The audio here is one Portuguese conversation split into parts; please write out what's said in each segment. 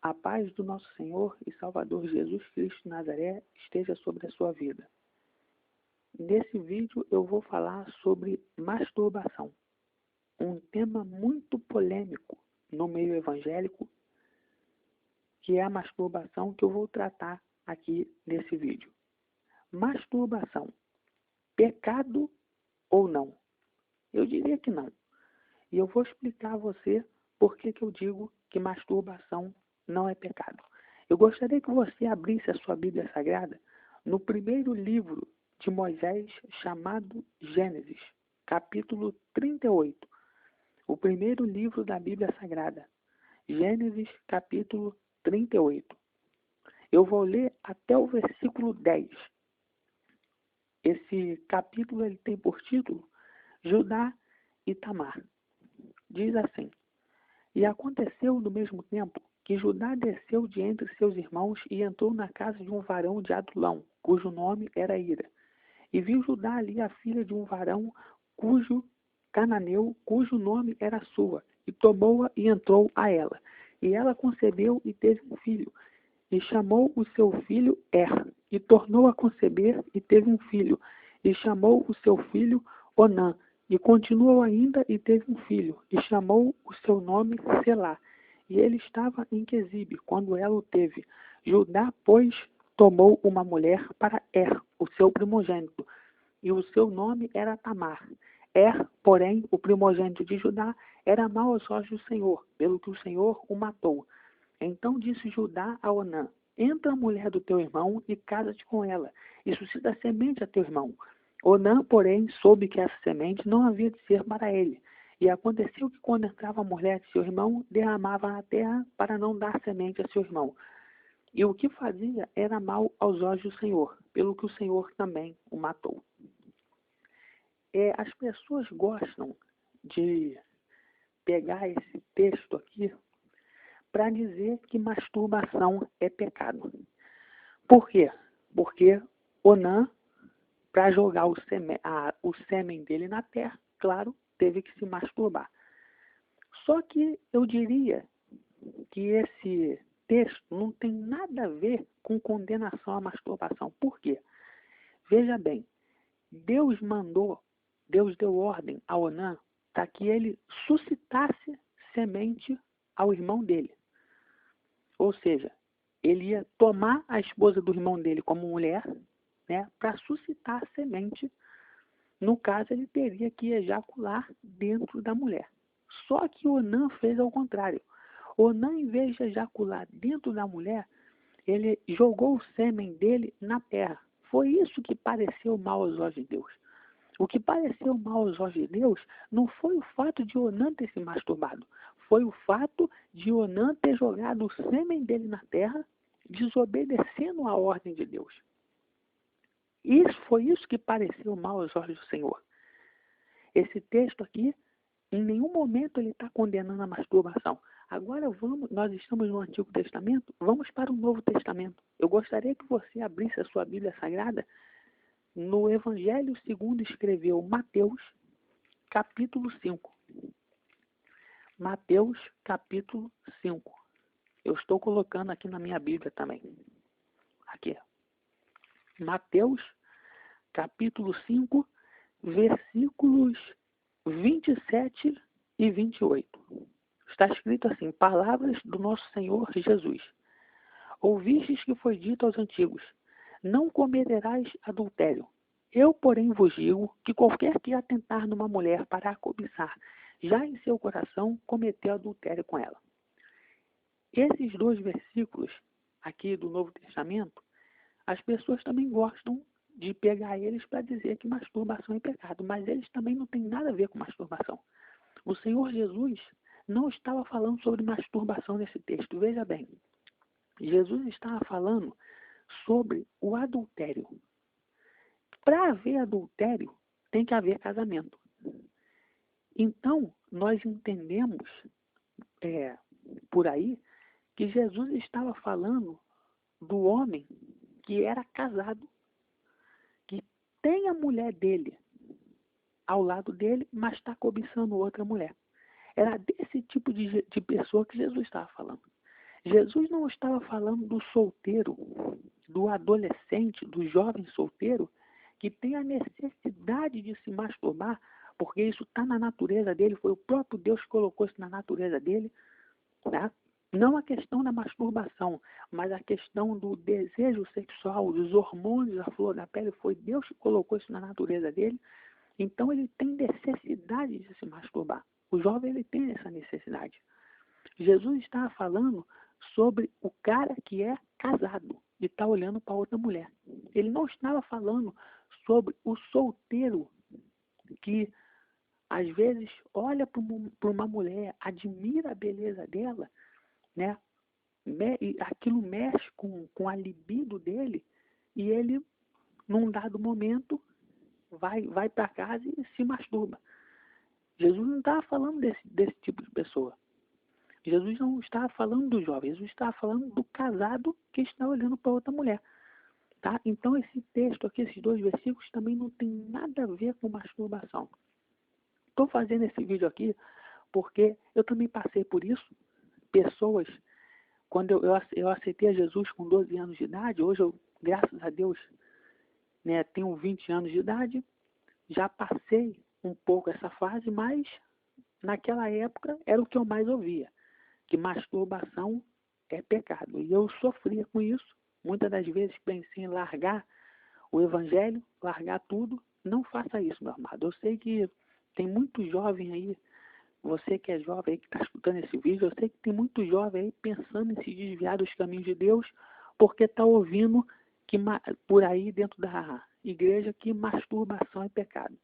A paz do nosso Senhor e Salvador Jesus Cristo de Nazaré esteja sobre a sua vida. Nesse vídeo eu vou falar sobre masturbação, um tema muito polêmico no meio evangélico, que é a masturbação que eu vou tratar aqui nesse vídeo. Masturbação, pecado ou não? Eu diria que não. E eu vou explicar a você por que eu digo que masturbação não é pecado. Eu gostaria que você abrisse a sua Bíblia Sagrada no primeiro livro de Moisés, chamado Gênesis, capítulo 38. O primeiro livro da Bíblia Sagrada. Gênesis, capítulo 38. Eu vou ler até o versículo 10. Esse capítulo ele tem por título Judá e Tamar. Diz assim: E aconteceu no mesmo tempo que Judá desceu de entre seus irmãos e entrou na casa de um varão de Adulão, cujo nome era Ira. E viu Judá ali a filha de um varão cananeu, cujo nome era Sua, e tomou-a e entrou a ela. E ela concebeu e teve um filho, e chamou o seu filho e tornou a conceber e teve um filho, e chamou o seu filho Onã. E continuou ainda e teve um filho, e chamou o seu nome Selá. E ele estava em Quezibe, quando ela o teve. Judá, pois, tomou uma mulher para o seu primogênito, e o seu nome era Tamar. Porém, o primogênito de Judá, era mau aos olhos do Senhor, pelo que o Senhor o matou. Então disse Judá a Onã: Entra a mulher do teu irmão e casa-te com ela, e suscita semente a teu irmão. Onã, porém, soube que essa semente não havia de ser para ele. E aconteceu que, quando entrava a mulher de seu irmão, derramava na terra para não dar semente a seu irmão. E o que fazia era mal aos olhos do Senhor, pelo que o Senhor também o matou. As pessoas gostam de pegar esse texto aqui para dizer que masturbação é pecado. Por quê? Porque Onã, para jogar o sêmen dele na terra, claro, teve que se masturbar. Só que eu diria que esse texto não tem nada a ver com condenação à masturbação. Por quê? Veja bem, Deus deu ordem a Onã para que ele suscitasse semente ao irmão dele. Ou seja, ele ia tomar a esposa do irmão dele como mulher, né, para suscitar semente. No caso, ele teria que ejacular dentro da mulher. Só que Onã fez ao contrário. Onã, em vez de ejacular dentro da mulher, ele jogou o sêmen dele na terra. Foi isso que pareceu mal aos olhos de Deus. O que pareceu mal aos olhos de Deus não foi o fato de Onã ter se masturbado. Foi o fato de Onã ter jogado o sêmen dele na terra, desobedecendo a ordem de Deus. Foi isso que pareceu mal aos olhos do Senhor. Esse texto aqui, em nenhum momento ele está condenando a masturbação. Agora nós estamos no Antigo Testamento, vamos para o Novo Testamento. Eu gostaria que você abrisse a sua Bíblia Sagrada no Evangelho segundo escreveu Mateus, capítulo 5. Mateus, capítulo 5. Eu estou colocando aqui na minha Bíblia também. Aqui. Mateus, capítulo 5, versículos 27 e 28. Está escrito assim: Palavras do nosso Senhor Jesus. Ouvistes que foi dito aos antigos: Não cometerás adultério. Eu, porém, vos digo que qualquer que atentar numa mulher para a cobiçar, já em seu coração cometeu adultério com ela. Esses dois versículos aqui do Novo Testamento, as pessoas também gostam de pegar eles para dizer que masturbação é pecado, mas eles também não têm nada a ver com masturbação. O Senhor Jesus não estava falando sobre masturbação nesse texto. Veja bem, Jesus estava falando sobre o adultério. Para haver adultério, tem que haver casamento. Então, nós entendemos por aí que Jesus estava falando do homem que era casado, que tem a mulher dele ao lado dele, mas está cobiçando outra mulher. Era desse tipo de pessoa que Jesus estava falando. Jesus não estava falando do solteiro, do adolescente, do jovem solteiro, que tem a necessidade de se masturbar, porque isso está na natureza dele, foi o próprio Deus que colocou isso na natureza dele, né? Não a questão da masturbação, mas a questão do desejo sexual, dos hormônios à flor da pele, foi Deus que colocou isso na natureza dele. Então ele tem necessidade de se masturbar. O jovem ele tem essa necessidade. Jesus estava falando sobre o cara que é casado e está olhando para outra mulher. Ele não estava falando sobre o solteiro que às vezes olha para uma mulher, admira a beleza dela, né? E aquilo mexe com a libido dele e ele, num dado momento, vai para casa e se masturba. Jesus não estava falando desse tipo de pessoa. Jesus não estava falando do jovem, Jesus estava falando do casado que está olhando para outra mulher. Tá? Então esse texto aqui, esses dois versículos, também não tem nada a ver com masturbação. Estou fazendo esse vídeo aqui porque eu também passei por isso. Pessoas, quando eu aceitei a Jesus com 12 anos de idade, hoje eu, graças a Deus, né, tenho 20 anos de idade, já passei um pouco essa fase, mas naquela época era o que eu mais ouvia, que masturbação é pecado. E eu sofria com isso. Muitas das vezes pensei em largar o evangelho, largar tudo. Não faça isso, meu amado. Eu sei que tem muito jovem aí, você que é jovem aí, que está escutando esse vídeo, eu sei que tem muito jovem aí pensando em se desviar dos caminhos de Deus, porque está ouvindo que por aí dentro da igreja que masturbação é pecado.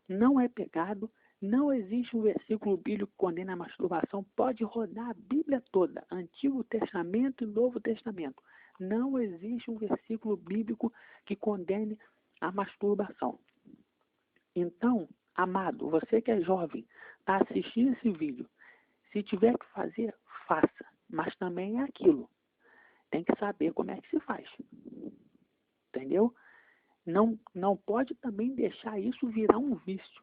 Não é pecado, não existe um versículo bíblico que condena a masturbação. Pode rodar a Bíblia toda, Antigo Testamento e Novo Testamento. Não existe um versículo bíblico que condene a masturbação. Então, amado, você que é jovem, está assistindo esse vídeo, se tiver que fazer, faça. Mas também é aquilo. Tem que saber como é que se faz. Entendeu? Não pode também deixar isso virar um vício.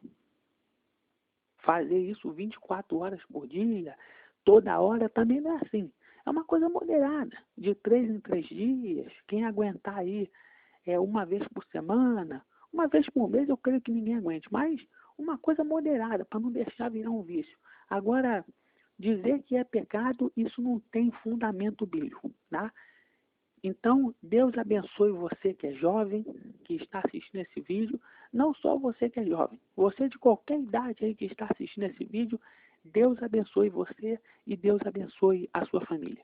Fazer isso 24 horas por dia, toda hora, também não é assim. É uma coisa moderada, de 3 em 3 dias. Quem aguentar aí uma vez por semana, uma vez por mês, eu creio que ninguém aguente. Mas uma coisa moderada, para não deixar virar um vício. Agora, dizer que é pecado, isso não tem fundamento bíblico, tá? Então, Deus abençoe você que é jovem, que está assistindo esse vídeo. Não só você que é jovem, você de qualquer idade aí que está assistindo esse vídeo, Deus abençoe você e Deus abençoe a sua família.